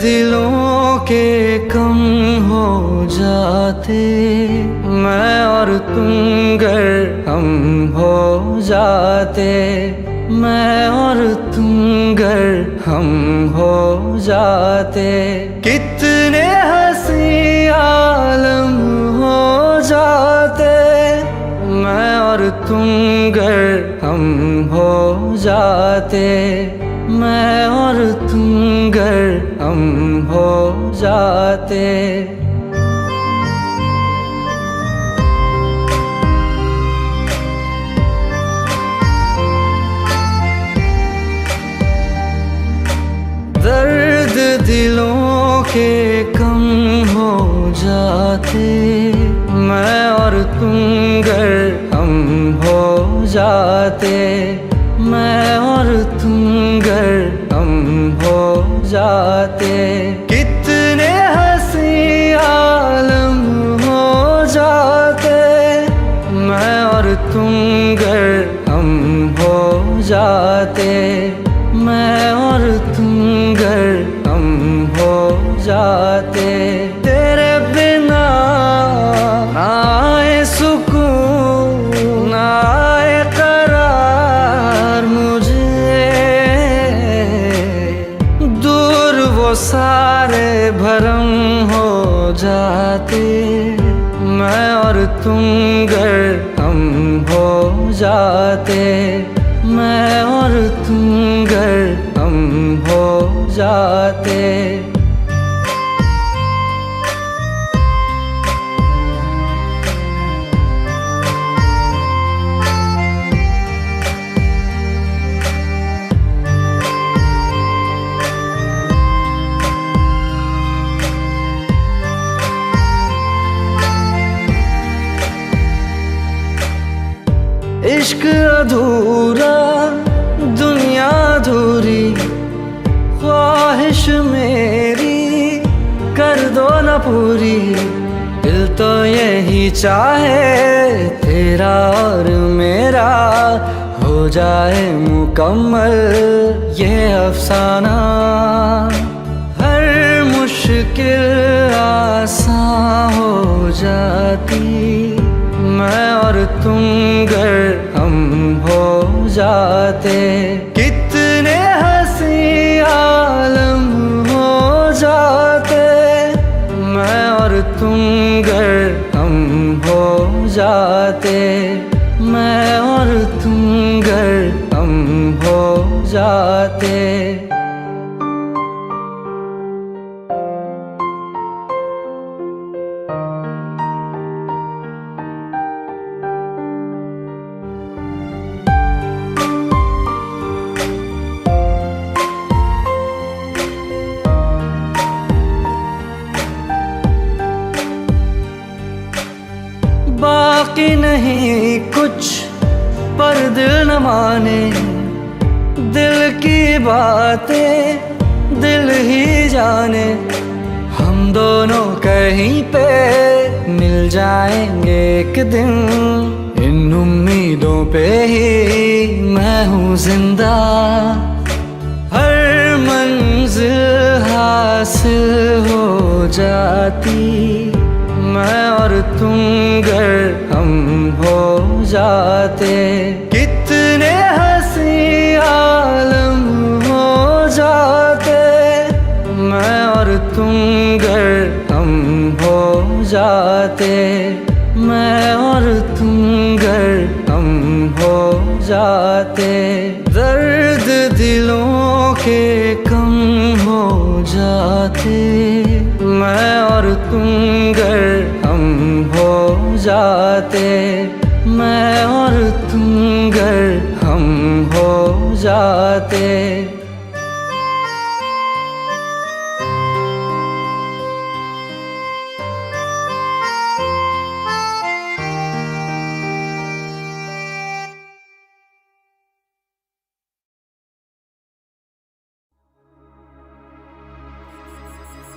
दिलों के कम हो जाते, मैं और तुम गर हम हो जाते, मैं और तुम गर हम हो जाते, कितने हंसी आलम हो जाते, मैं और तुम गर हम हो जाते, मैं और तुम गर हम हो जाते। दर्द दिलों के कम हो जाते, मैं और तुम गर हम हो जाते, मैं और तुम गर हम हो जाते, कितने हंसी आलम हो जाते, मैं और तुम गर हम हो जाते, मैं और तुम गर हम हो जाते। तेरे बिना ना आए सुकून ना आए करार मुझे, दूर वो सारे भरम हो जाते, मैं और तुम गर हम हो जाते, मैं और तुम गर हम हो जाते। इश्क अधूरा दुनिया अधूरी, ख्वाहिश मेरी कर दो न पूरी, दिल तो यही चाहे तेरा और मेरा हो जाए मुकम्मल ये अफसाना, हर मुश्किल आसान हो जाती, मैं और तुम गर हम हो जाते, कितने हंसी आलम हो जाते, मैं और तुम गर हम हो जाते, मैं और तुम गर हम हो जाते। बाकी नहीं कुछ पर दिल न माने, दिल की बातें दिल ही जाने, हम दोनों कहीं पे मिल जाएंगे एक दिन, इन उम्मीदों पे ही मैं हूँ जिंदा, हर मंजिल हासिल हो जाती, मैं और तुम गर हम हो जाते, कितने हंसी आलम हो जाते, मैं और तुम गर हम हो जाते, मैं और तुम गर हम हो जाते। दर्द दिलों के कम हो जाते, मैं और तुम गर हम हो जाते, मैं और तुम गर हम हो जाते।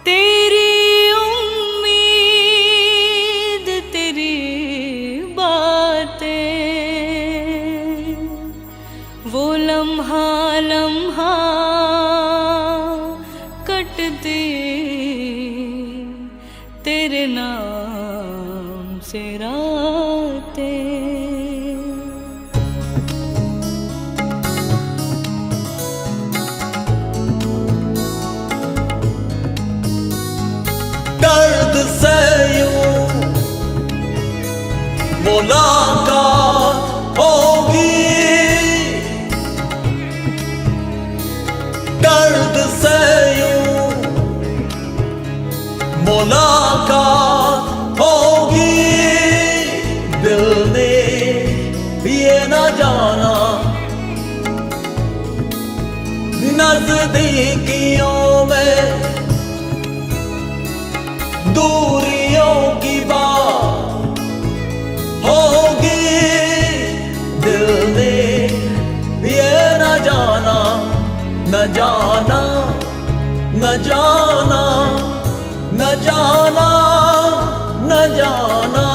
तेरी उम्मीद तेरी बातें, वो लम्हा लम्हा कटते मुलाकात होगी, दर्द से यूं मुलाकात होगी। दिल ने ये न जाना नजदीकियों में दूरियों की बात होगी। दिल ने ये न जाना, न जाना, न जाना, न जाना, न जाना,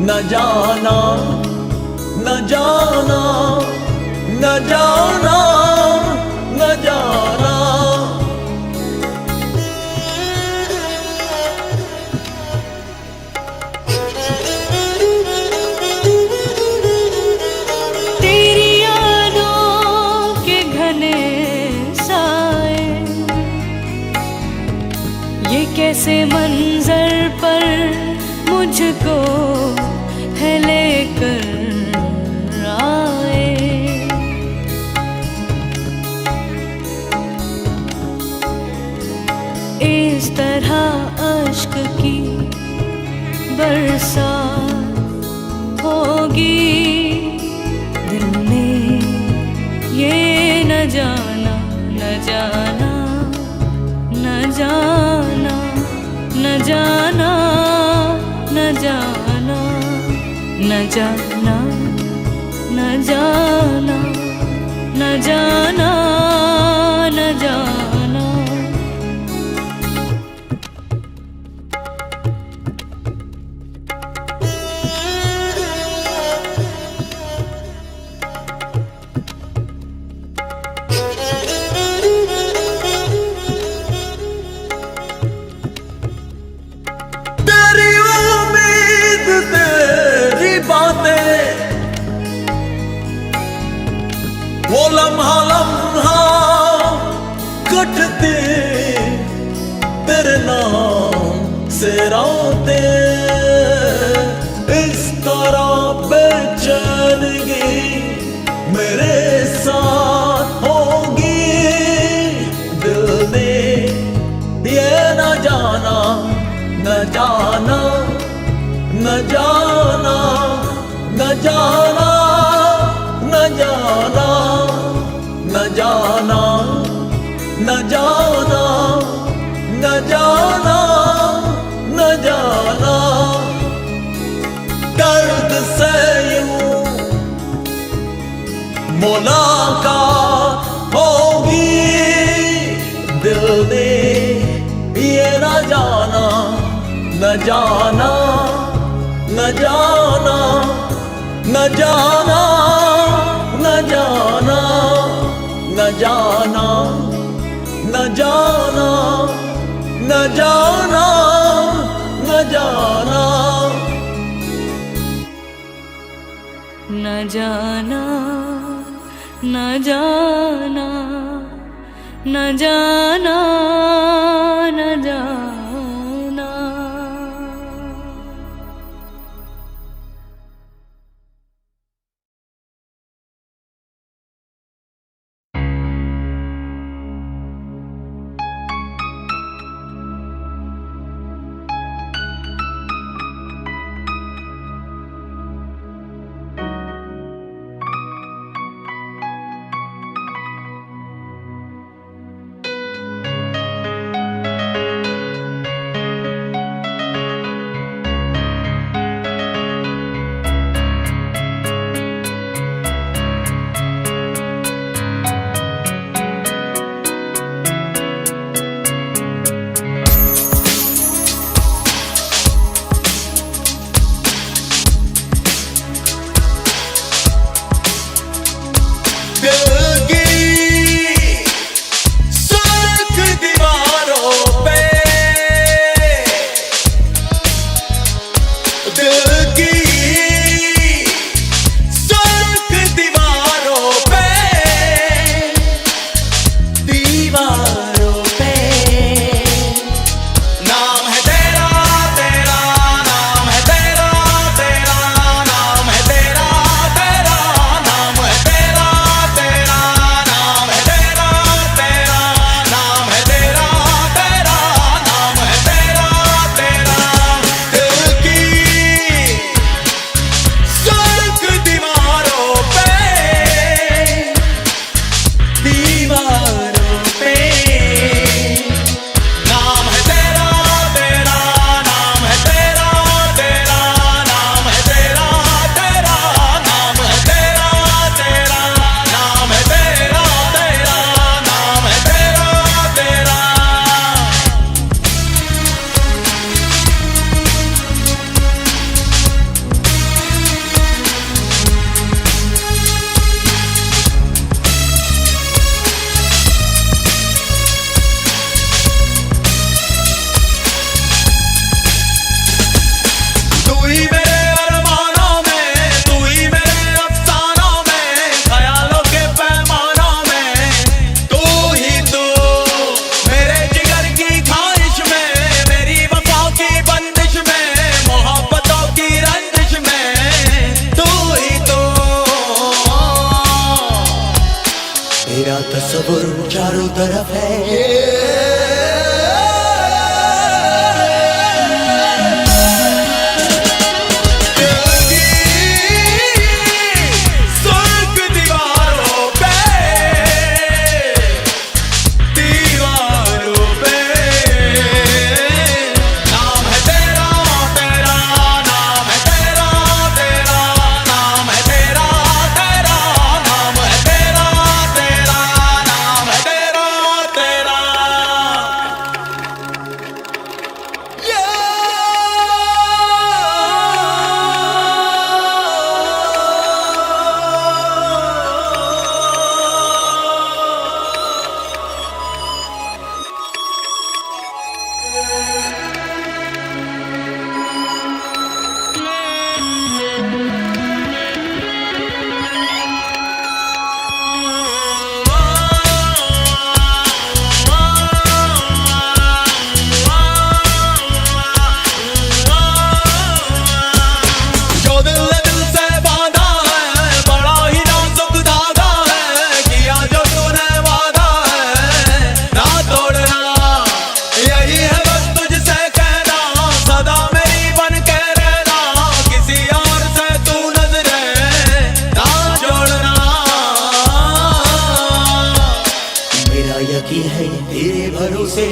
न जाना, न जाना, न जाना, न जाना। तेरी यादों के घने साए ये कैसे मंजर पर मुझको है लेकर आए। इस तरह अश्क की बरसात होगी। दिल ने ये न जाना, न जाना, न जाना, न जाना, न जाना, न जाना, न जाना, न जाना, न जाना। तेरी उम्मीद तेरी बातें वो लम्हा लम्हा कटते तेरे नाम से रातें। इस तरह बेचैनगी मेरे साथ होगी। दिल ने ये न जाना, न जाना, न जाना, न जाना, न जाना, न जाना, न जाना, न जाना, न जाना। दर्द से यूं मुलाकात होगी। दिल ने ये न जाना, न जाना, न जाना, न जाना, न जाना, न जाना, न जाना, न जाना, न जाना। न जाना, न जाना, न जाना, न जाना। तस्वुर चारों तरफ है। यकीन है तेरे भरोसे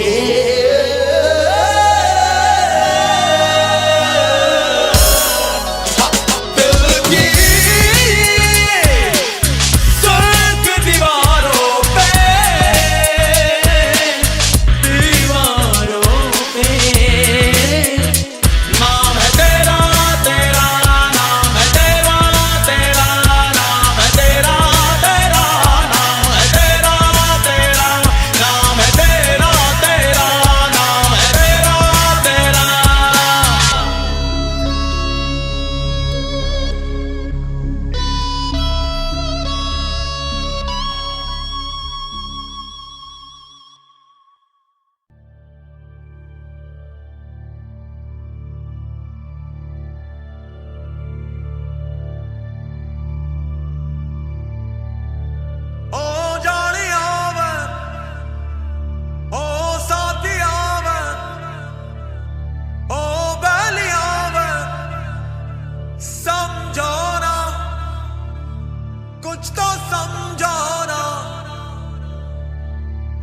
कुछ तो समझाना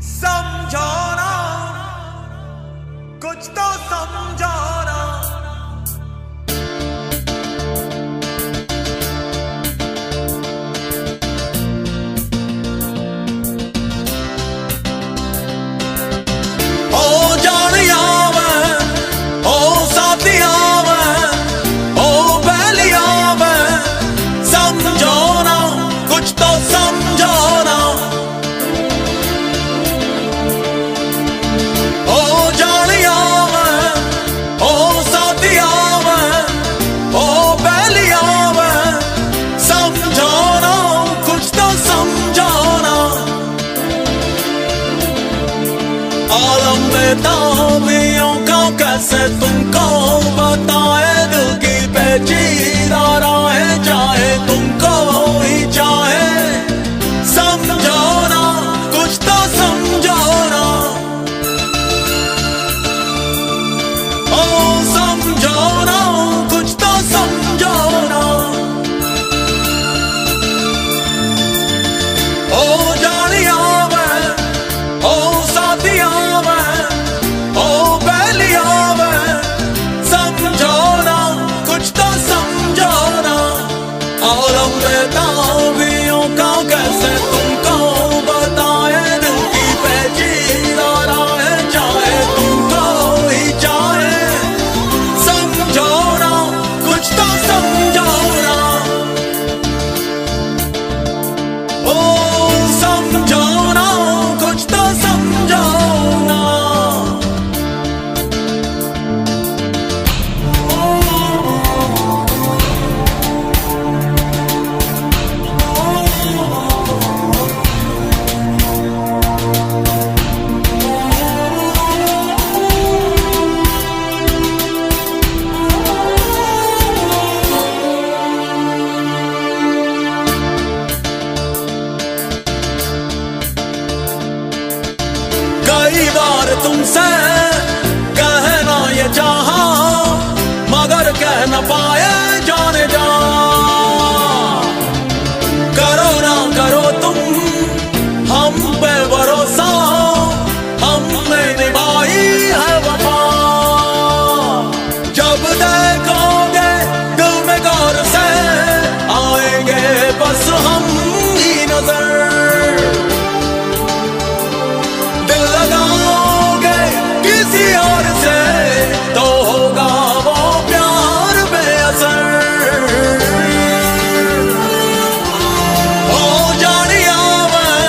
समझाना कुछ तो समझाना। ओ जानिया मैं ओ साथिया मैं ओ पहलिया मैं समझाना कुछ तो समझाना। ओ जानिया मैं ओ साथिया मैं ओ पहलिया मैं समझाना कुछ तो समझाना। आलम में ताबियों का कैसे तुमको बताए दिल की पेचीदा राहें चाहे तुमको ही चाहे समझाना कुछ तो समझाना। ओ समझाना कुछ तो समझाना। ओ जानिया मैं ओ साथिया मैं ओ पहलिया मैं समझाना कुछ तो समझाना। आलम में ताबियों का कैसे तुमको बताए दिल की पेचीदा राहें चाहे तुमको ही चाहे समझाना कुछ तो समझाना। ओ समझाना कुछ तो समझाना। तुमसे कहना ये चाहा, मगर कह न पाए जाने जा। करो ना करो तुम हम पे भरोसा, हमने निभाई है वफा। जब देखोगे दिल में गौर से, आएंगे बस हम ही नजर। दिल लगाओगे किसी और से, तो होगा वो प्यार बेअसर। ओ जानिया मैं,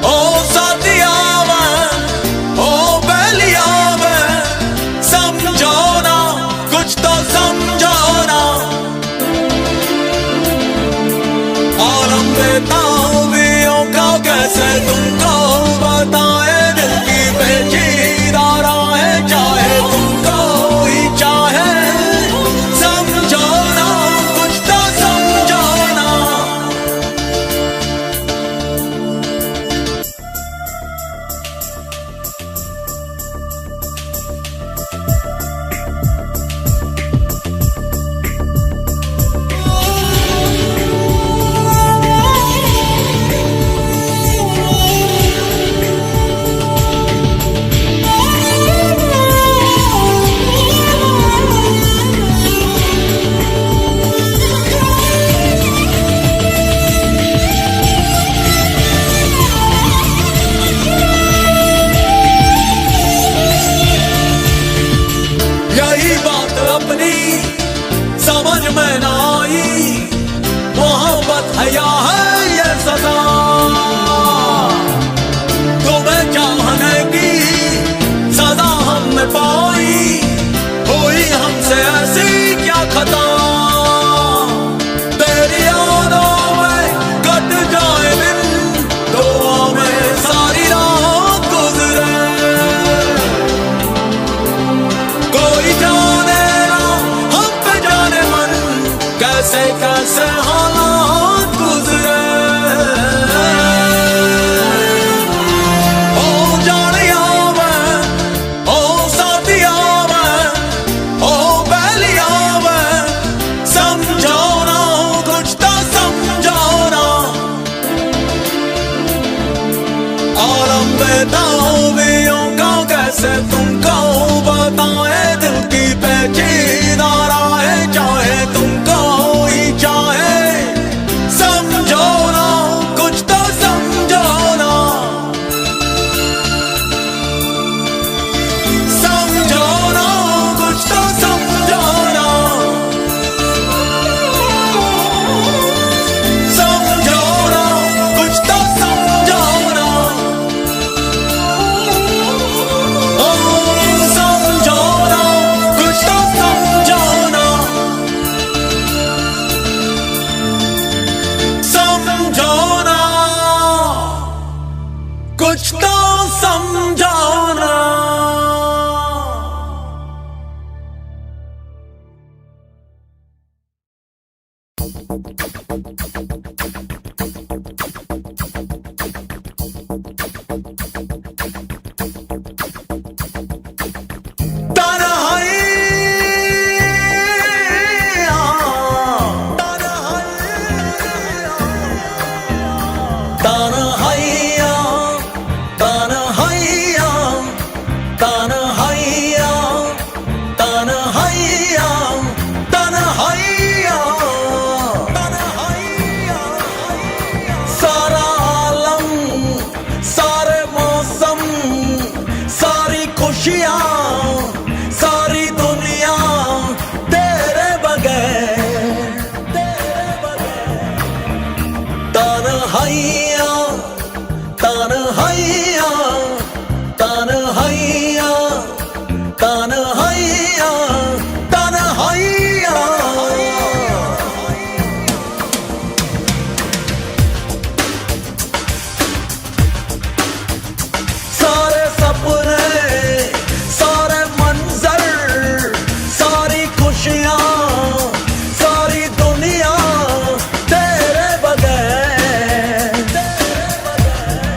ओ साथिया मैं, ओ पहलिया मैं, समझो ना कुछ तो समझो ना। आलम बेताबियों का कैसे तुमको बताए, दिल की पेचीदा राहें चाहे तुमको ही चाहे। समझो ना कुछ तो समझो ना। यही बात अपनी समझ में न आई, मोहब्बत है या है ये सजा। तुम्हें चाहने की सजा हमने पाई, हुई हमसे ऐसी क्या खता। तेरी यादों में कट जाए दिन, दुआ में सारी रात गुजरे। कोई जाने ना हम पे जाने मन, कैसे कैसे हालात गुजरे। ओ जानिया मैं, ओ साथिया मैं, ओ पहलिया मैं, समझो ना कुछ तो समझो ना। आलम बेताबियों का कैसे तुमको बताए, दिल की पेचीदा राहें चाहे तुमको ही चाहे। समझो ना कुछ तो समझो ना। समझो ना कुछ तो समझो ना। समझो ना कुछ तो समझो ना। ओ समझो ना कुछ तो समझो ना। समझो ना कुछ तो समझो ना। तन्हाइया तन्हाइया तन्हाइया तन्हाइया तन्हाइया तन्हाइया। सारा आलम, सारे मौसम, सारी खुशियाँ, सारी दुनिया तेरे बगैर, तेरे बगैर। तन्हाइया तन्हाइया तन्हाइया तन्हाइया तन्हाइया। सारे सपने, सारे मंजर, सारी खुशियाँ, सारी दुनिया तेरे बगैर, तेरे बगैर।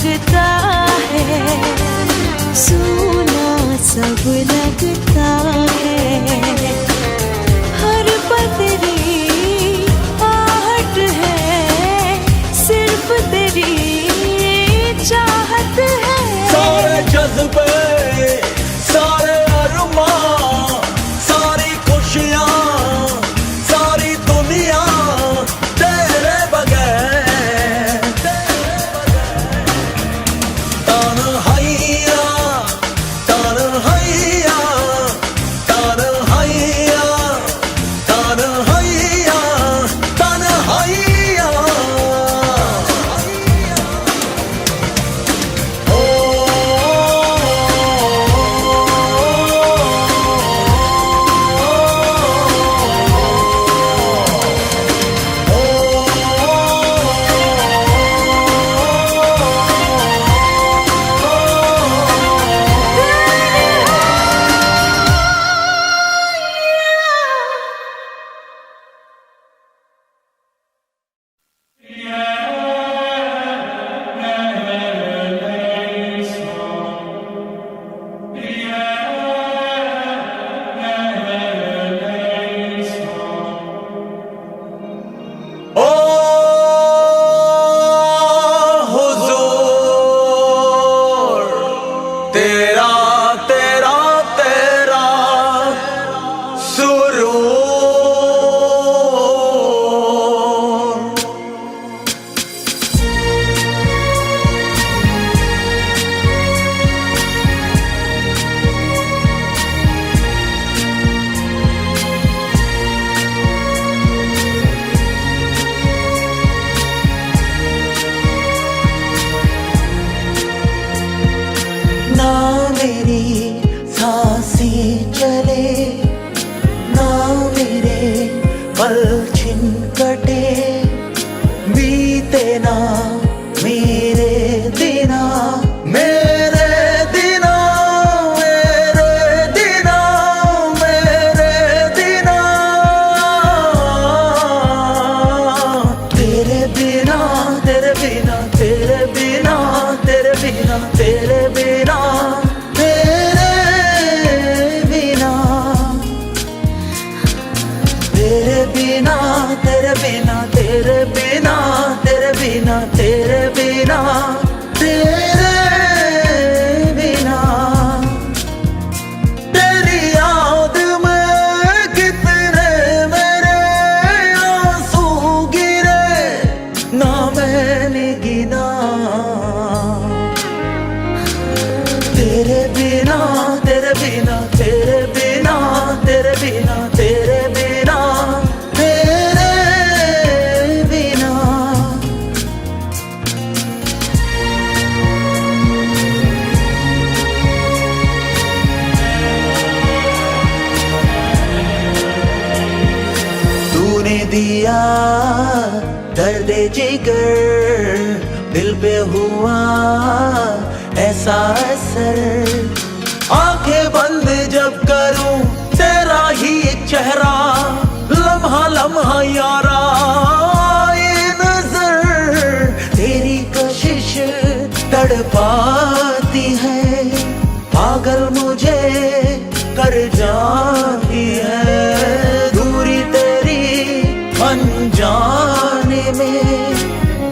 लगता है, सूना सब लगता है। हर पतरी आहट है, सिर्फ तेरी चाहत है। सारे जज्बे, सारे अरमां, सारी खुशियां, सारी दुनिया तेरे बगैर। तन्हाइया, तन्हाइया, तन्हाइया, तन्हाइया, तन्हाइया। तेरा तेरा तेरा सुरूर। ना मेरी सांसें चले, ना मेरे पल छिन कटे, बीते ना मेरे दिना, मेरे दिना, मेरे दिना, मेरे दिना। तेरे बिना, तेरे बिना, तेरे बिना, तेरे बिना, तेरे बिना, तेरे बिना, तेरे बिना, तेरे बिना, तेरे बिना, तेरे बिना, तेरे बिना, तेरे बिना। तेरी याद में कितने मेरे आंसू गिरे, ना मैंने गिना। तेरे बिना, तेरे बिना, तेरे बिना, तेरे बिना, तेरे बिना, तेरे बिना। तूने दिया दर्द जिगर, दिल पे हुआ ऐसा असर। आंखें बंद जब करूं तेरा ही एक चेहरा, लम्हा लम्हा यारा ये नजर। तेरी कशिश तड़पाती है, पागल मुझे कर जाती है। दूरी तेरी अनजाने में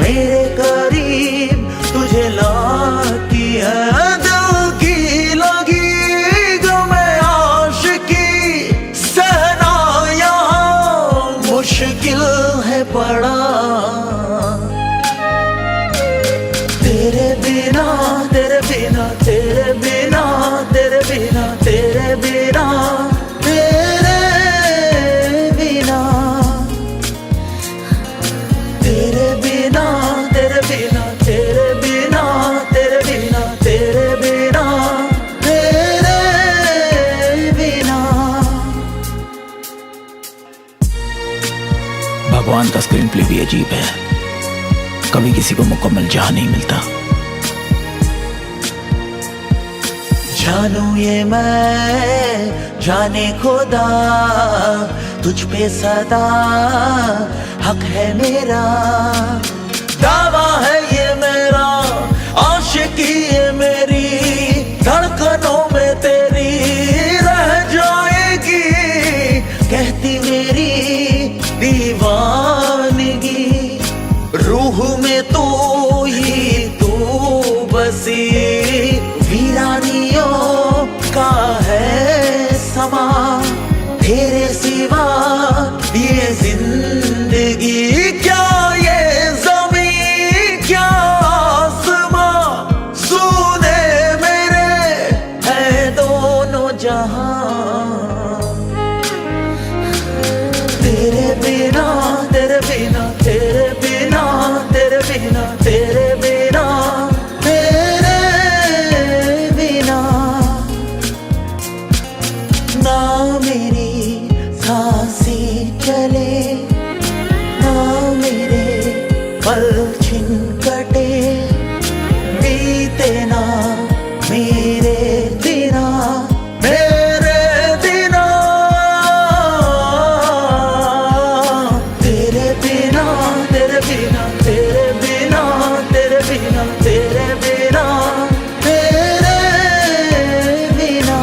मेरे करीब तुझे लाती है। दिल की लगी गमे आशिकी, सहना यहाँ मुश्किल है पड़ा। तेरे बिना, तेरे बिना, तेरे बिना, तेरे बिना, तेरे बिना, तेरे बिना, तेरे बिना, तेरे बिना, तेरे बिना, तेरे बिना, तेरे बिना, तेरे बिना। भगवान का स्क्रीन प्ले भी अजीब है, कभी किसी को मुकम्मल जहां नहीं मिलता। जानू ये मैं जाने खुदा, तुझ पे सदा हक है मेरा। दावा है ये मेरा, आश आशिकी ये मेरी धड़कनों में तेरी रह जाएगी, कहती मेरी दीवानगी। रूह में तू ही तू बसी, वीरानियों का है समा, तेरे सिवा ये जिंदगी क्या, ये ज़मीं क्या आसमां, सुने मेरे है दोनों जहां। तेरे बिना तेरे बिना तेरे बिना तेरे बिना तेरे बिना तेरे बिना ना मेरी सांसें चले, ना मेरे पल छिन कटे, बीते ना मेरे बिना मेरे बिना। तेरे बिना तेरे बिना तेरे बिना तेरे बिना तेरे बिना तेरे बिना।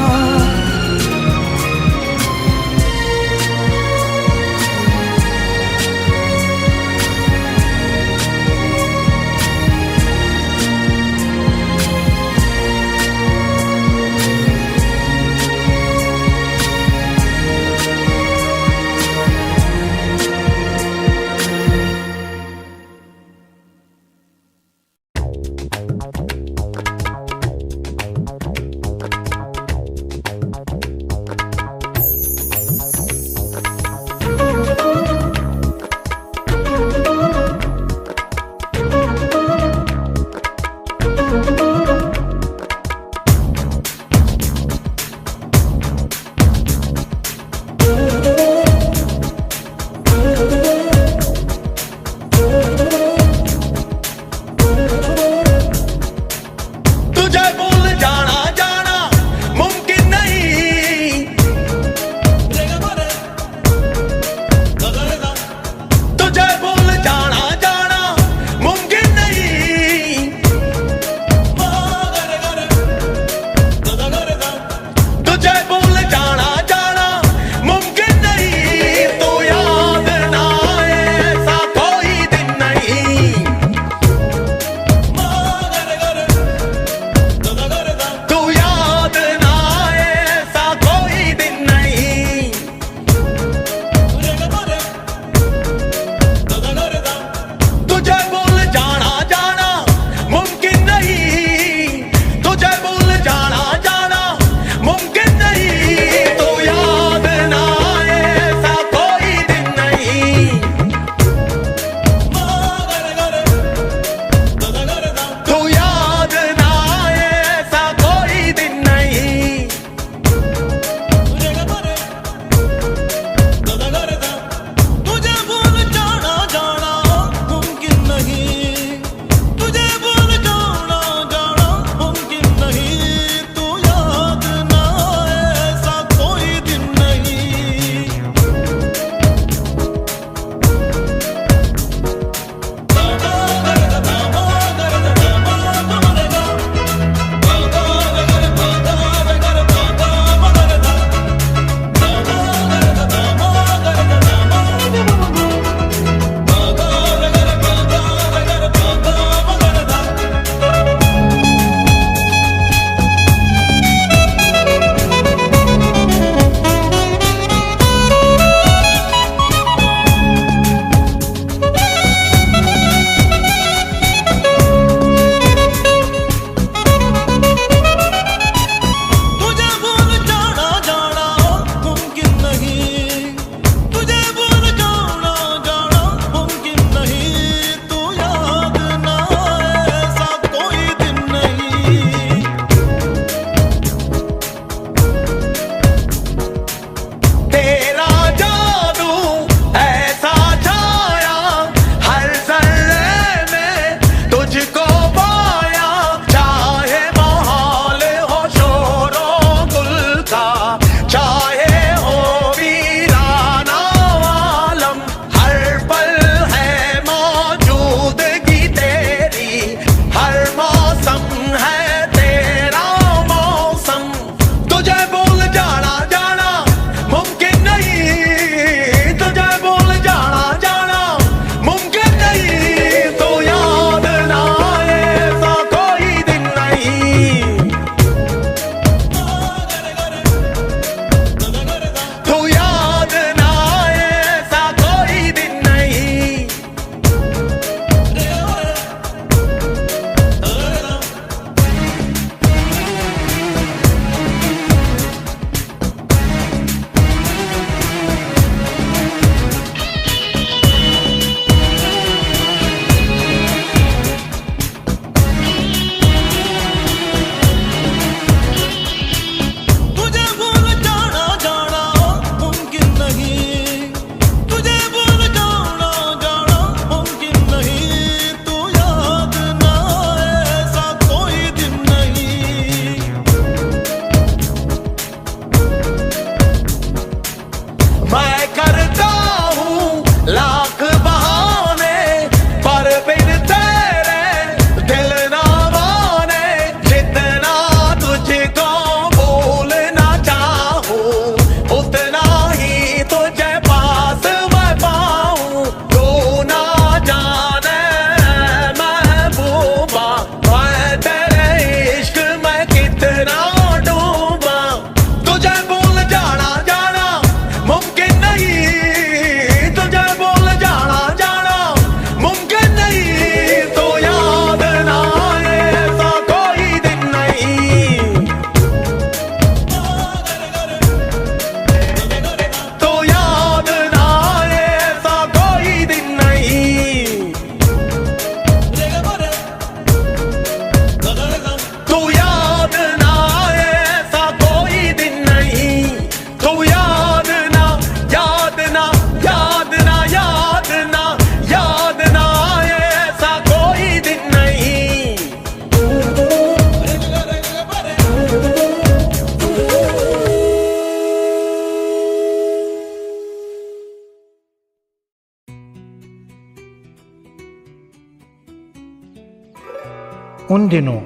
उन दिनों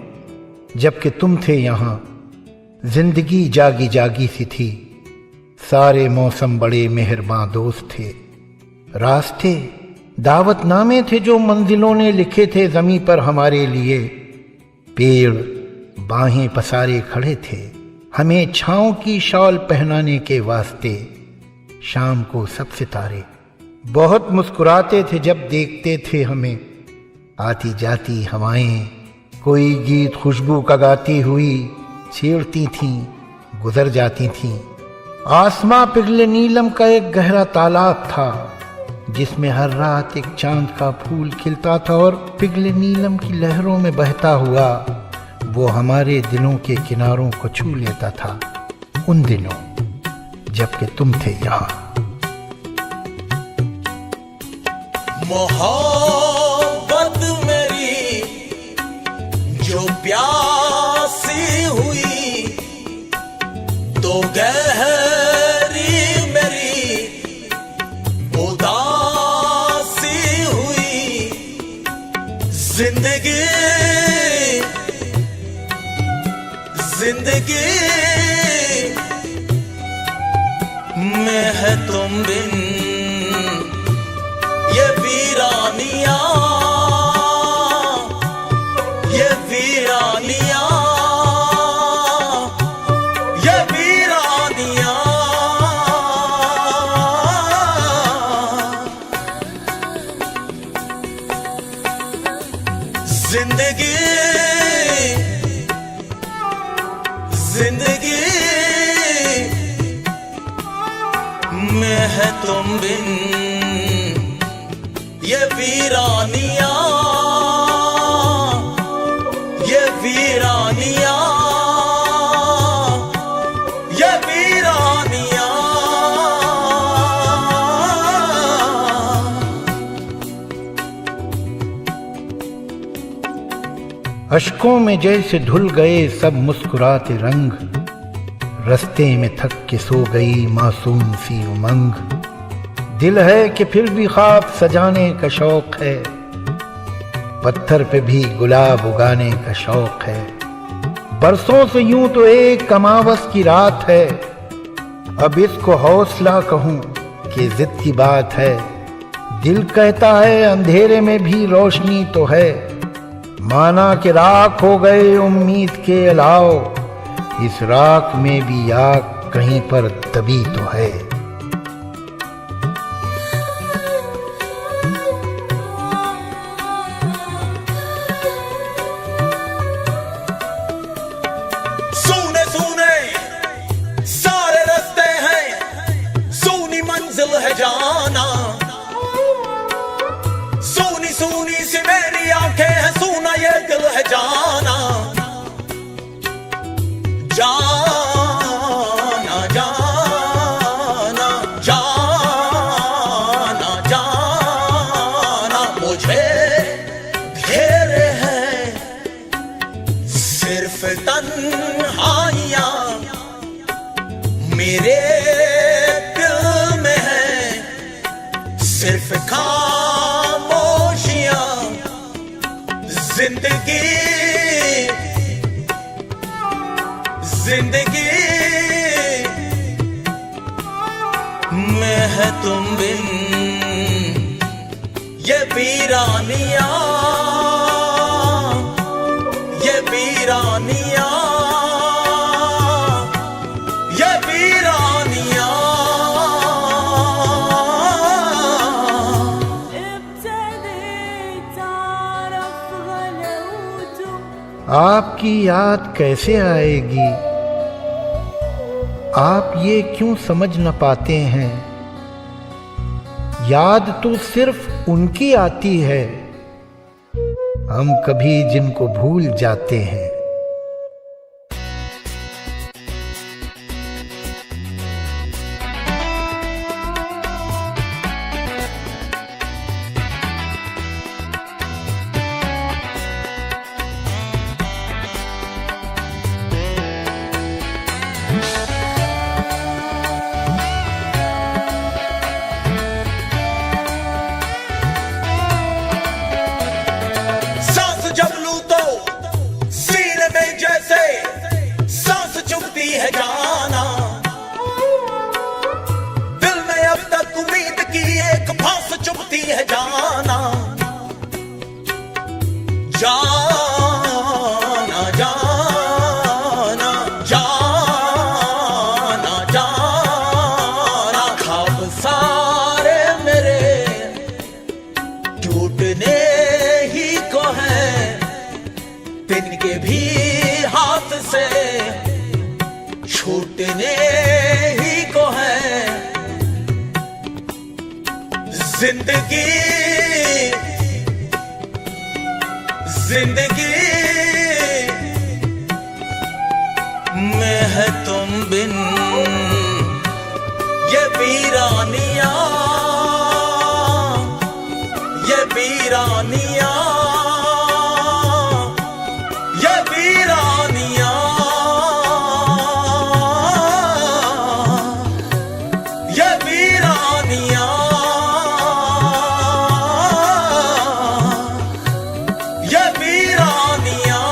जबकि तुम थे यहाँ, जिंदगी जागी जागी सी थी। सारे मौसम बड़े मेहरबान दोस्त थे। रास्ते दावतनामे थे जो मंजिलों ने लिखे थे ज़मीं पर हमारे लिए। पेड़ बाहें पसारे खड़े थे हमें छाँव की शॉल पहनाने के वास्ते। शाम को सब सितारे बहुत मुस्कुराते थे जब देखते थे हमें। आती जाती हवाएं कोई गीत खुशबू का गाती हुई छेड़ती थीं, गुजर जाती थीं। आसमां पिघले नीलम का एक गहरा तालाब था जिसमें हर रात एक चांद का फूल खिलता था और पिघले नीलम की लहरों में बहता हुआ वो हमारे दिलों के किनारों को छू लेता था। उन दिनों जबकि तुम थे यहाँ। मोहब्बत मेरी जो प्यासी हुई तो गहरी मेरी उदासी हुई। जिंदगी जिंदगी में है तुम बिन ये वीरानियां, ये वीरानियां, ये वीरानियां। जिंदगी जिंदगी में है तुम बिन ये वीरानियां, ये वीरानियां, ये वीरानियां। अश्कों में जैसे धुल गए सब मुस्कुराते रंग। रस्ते में थक के सो गई मासूम सी उमंग। दिल है कि फिर भी ख्वाब सजाने का शौक है। पत्थर पे भी गुलाब उगाने का शौक है। बरसों से यूं तो एक अमावस की रात है। अब इसको हौसला कहूं कि जिद की बात है। दिल कहता है अंधेरे में भी रोशनी तो है। माना कि राख हो गए उम्मीद के अलाव। इस राख में भी आग कहीं पर दबी तो है। सूने सूने सारे रास्ते हैं, सूनी मंजिल है जाना। सूनी सूनी सी मेरी आंखें हैं, सूना ये दिल है जाना। जाना जाना जाना जाना मुझे घेरे हैं सिर्फ तन्हाइयां। मेरे दिल में है सिर्फ खामोशियां। जिंदगी जिंदगी में है तुम बिन ये वीरानियां, ये वीरानियां, ये वीरानियां। आपकी याद कैसे आएगी? आप ये क्यों समझ न पाते हैं? याद तो सिर्फ उनकी आती है, हम कभी जिनको भूल जाते हैं। जिंदगी जिंदगी में है तुम बिन ये वीरानिया, ये वीरानिया, ये वीरानिया, ये वीरानिया, ये वीरानिया।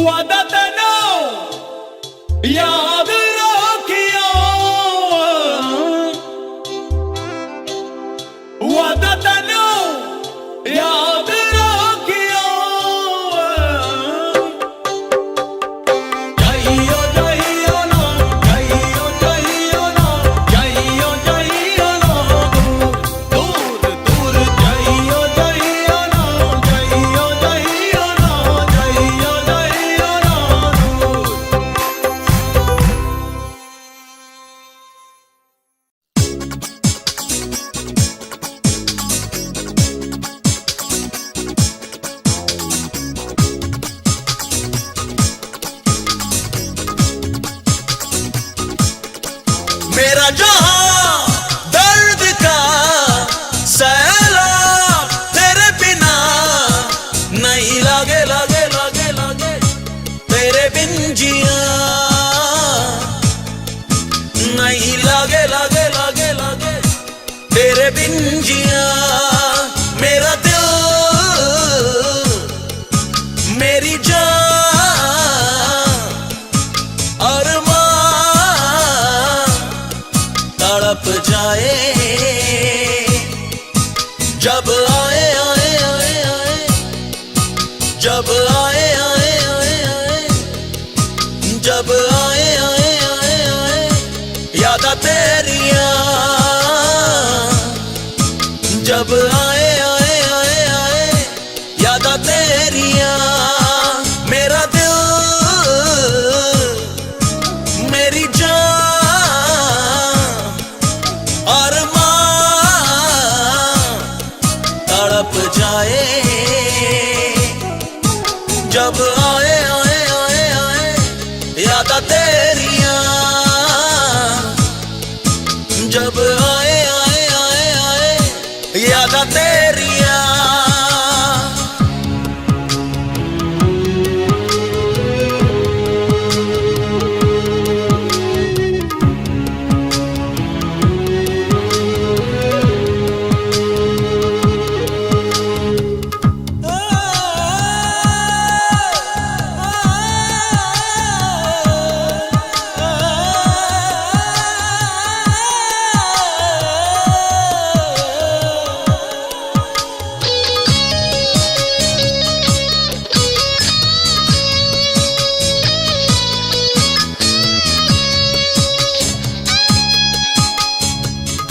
वादा तेनो याद रखियो, वादा तेनो याद रखियो। जाइयो जाइयो ना, जाइयो जाइयो ना, जाइयो जाइयो ना, दूर दूर जाइयो जाइयो ना, जाइयो जाइयो ना, जाइयो जाइयो ना दूर। मेरा जहां दर्द का सैलाब तेरे बिना नहीं लागे लागे लागे लागे, तेरे बिन जिया नहीं लागे लागे लागे लागे, तेरे बिन जिया। मेरा दिल मेरी जान अरमान तड़प जाए जब आए आए आए आए, जब आए आए आए आए, जब आए आए आए आए, यादा तेरिया जब आए आए आए आए, यादा तेरिया। मेरा दिल मेरी जान अरमान तड़प जाए जब आए आए आए आए, यादा तेरिया जब आए आए आए आए, यादा तेरिया।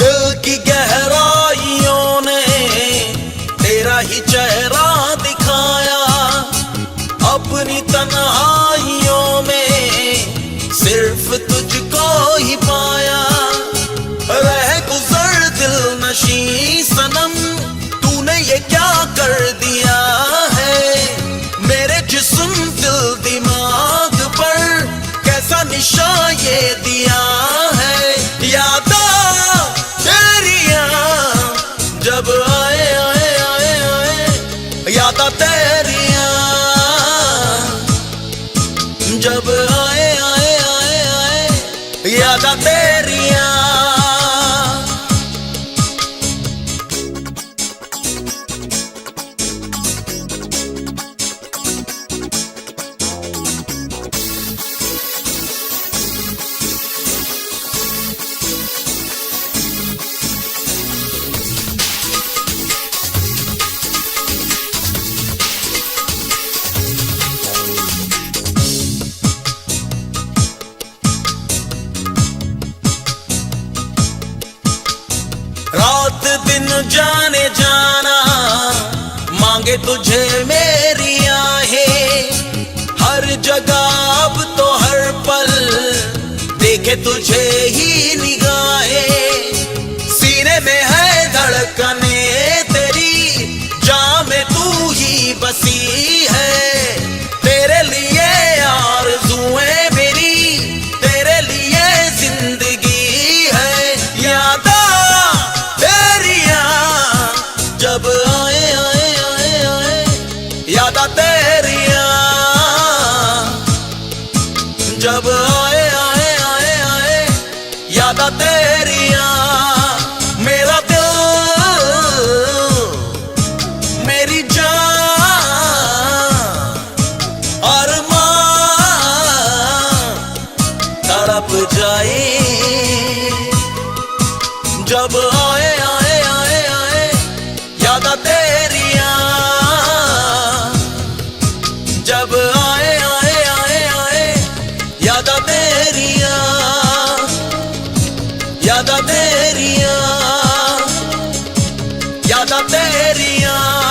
दिल की गहराइयों ने तेरा ही चेहरा दिखाया, अपनी तन्हाइयों में सिर्फ तुझको ही पाया। रह गुजर दिल नशी सनम, तूने ये क्या कर दिया है मेरे जिस्म दिल दिमाग पर, कैसा निशा ये दिया है। यादा तेरिया जब आए आए आए आए, यादा तेरिया जब आए आए आए आए, यादा तेरिया। रात दिन जाने जाना मांगे तुझे मेरी आहें, हर जगह अब तो हर पल देखे तुझे ही निगाहें। सीने में है धड़कने तेरी, जान में तू ही बसी है। तेरे लिए आरज़ुएं मेरी, तेरे लिए जिंदगी है। यादा तेरिया जब आए आए आए आए, यादा तेरिया जब आए आए आए आए, यादा तेरिया। मेरा दिल मेरी जान अरमान तेरियां